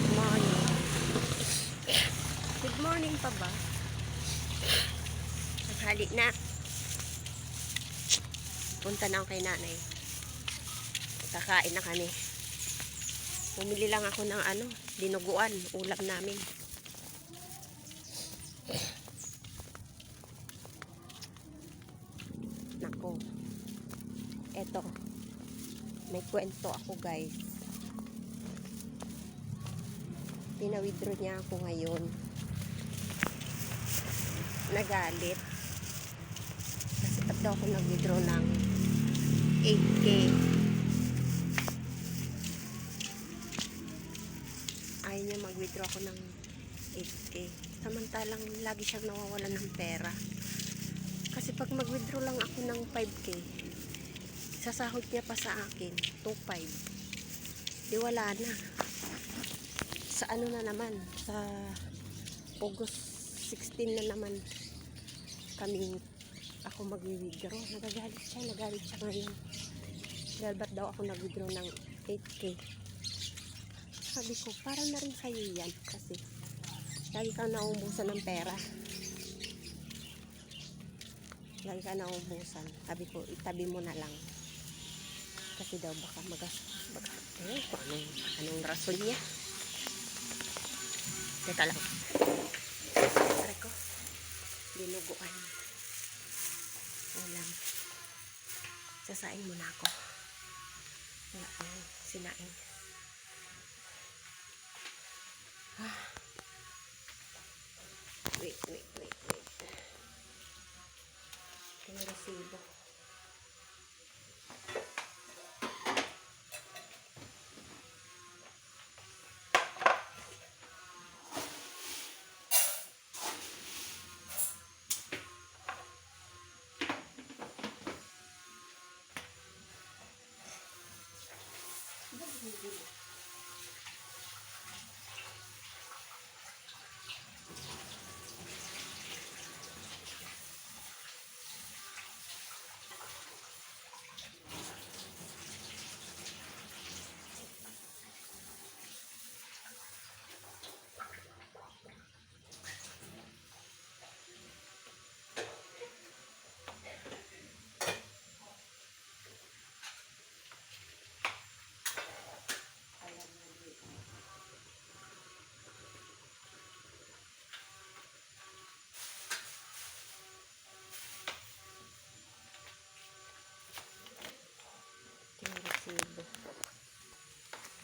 Good morning. Good morning pa ba? Tanghali na. Punta na ako kay nanay. Kakain na kami. Bumili lang ako ng dinuguan, ulam namin. Nako. Eto. May kwento ako, guys. Pinawithdraw niya ako ngayon. Nagalit. Kasi ba't daw ako nag-withdraw ng 8K. Ayaw niya mag-withdraw ako ng 8K. Samantalang lagi siyang nawawalan ng pera. Kasi pag mag-withdraw lang ako ng 5K, sasahod niya pa sa akin 2.5. Di wala na. Sa na naman, sa August 16 na naman ako mag-withdraw. Nagagalit siya ngayon. Dahil ba't daw ako nag-withdraw ng 8K. Sabi ko, para na rin sa'yo yan. Kasi lagi kang naubusan ng pera. Lagi kang naubusan. Sabi ko, itabi mo na lang. Kasi daw baka anong rason niya. Teka lang. Tara ko. Dinuguan. Ulam. Sasain muna ako. Wala akong sinain. Wait. Yung resibo.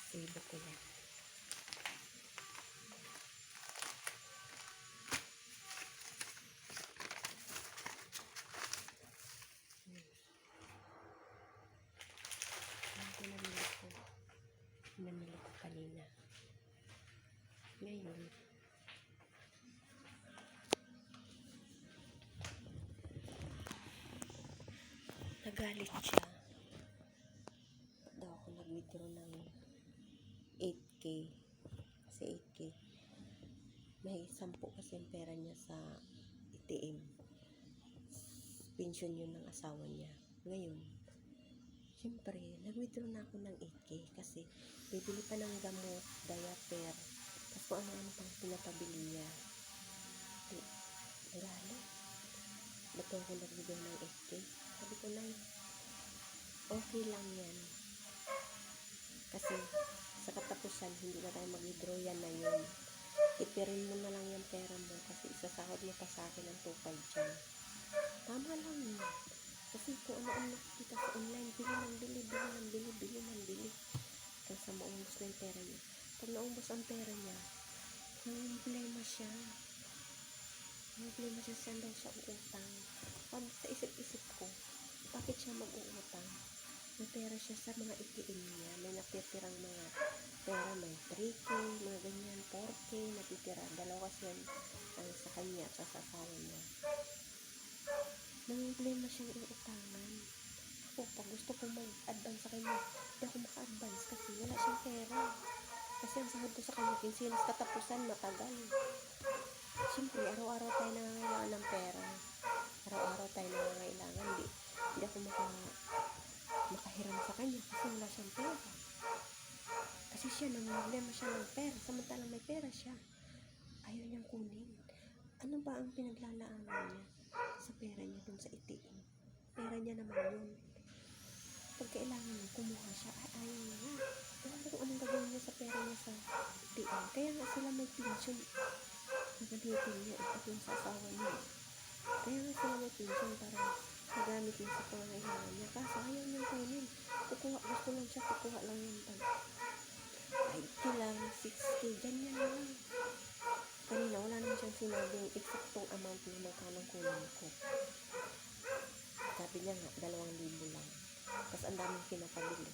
Resibo ko yan. Namili ko kanina. Ngayon, nagalit siya. Daw ako nag-withdraw ng 8K. Kasi 8K. May 10 kasi ang pera niya sa ATM. Pension yun ng asawa niya. Ngayon, siyempre, nag-withdraw na ako ng 8K kasi bibili pa ng gamot, diaper, tapos kung ano-ano pang pinapabili niya. Nagalit. Ba't ako nag-withdraw ng 8K? Sabi ko na, okay lang yan. Kasi sa katapusan, hindi na tayo mag-withdraw, yan na yun. Ipirin mo na lang yung pera mo kasi isasahod mo pa sa akin ng 2.5 dyan. Tama lang yun. Kasi kung ano-ano nakikita sa online, bili. Hanggang sa maubos na yung pera niya. Pag naubos ang pera niya, problema siya. Saan daw siya uutang. Sa isip-isip ko, bakit siya mag-uutang? May pera siya sa mga ATM niya. May natitirang mga pera. May 3K, mga ganyan, 4K natitira. Dalawa kasi yan sa kanya at sa asawa niya. May problema siyang uutangan. Ako, pag gusto ko mag-advance sa kanya, hindi ako maka-advance kasi wala siyang pera. Kasi ang sahod ko sa kanya, kinsinas katapusan, matagal. Siyempre, araw-araw tayo nangangailangan ng pera. Hindi ako makahiram sa kanya kasi wala siyang pera. Kasi siya namumblema siya ng pera, samantalang may pera siya. Ayaw niyang kunin. Ano ba ang pinaglalaanan niya sa pera niya dun sa itiin? Pera niya naman yun. Pag kailangan niya, kumuha siya. Ay, ayaw niya. Ewan ko kung anong gagawin niya sa pera niya sa itiin. Kaya nga sila may pension. Nagalitin niya at yung sa asawa niya. Kaya nga sila may pension para magamit niya sa pangangailangan niya. Kaso ayaw niyang kunin. Gusto lang siya, kukuha lang yung tag. 5K lang, 6K, ganyan lang. Kanina, wala naman siyang sinabing eksaktong amount na magkano kunin ko. Sabi niya nga, 2,000 lang. Tapos ang daming pinapabili.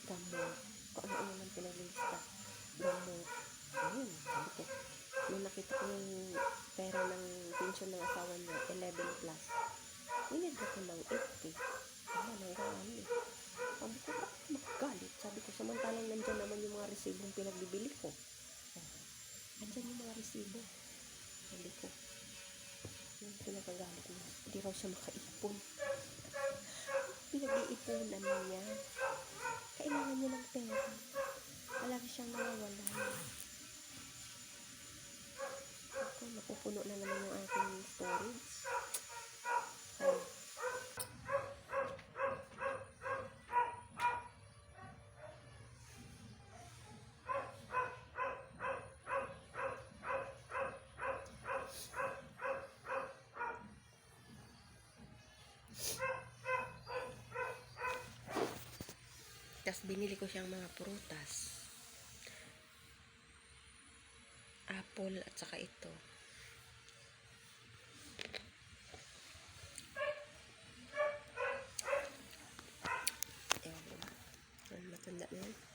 Gamot. Kung ano naman pinaglista. Gamot. Ayun, sabi ko. Nung nakita ko yung pera ng pension ng asawa niya, 11 plus. Inigda ko ng 8K. Wala nang gaano eh. Sabi ko, bakit magagalit? Sabi ko, samantalang nandyan naman yung mga resibong pinagbibili ko. Nandyan yung mga resibo. Sabi ko, yung pinakagalit niya, hindi raw siya makaipon. Pinag-iipunan niya. Kailangan niya ng pera. Palagi siyang nawawalan. Ako, napupuno na naman yung aking storage. Ay. Tapos binili ko siyang mga prutas. Apple at saka ito. Ewan ko ba? Matanda na yan.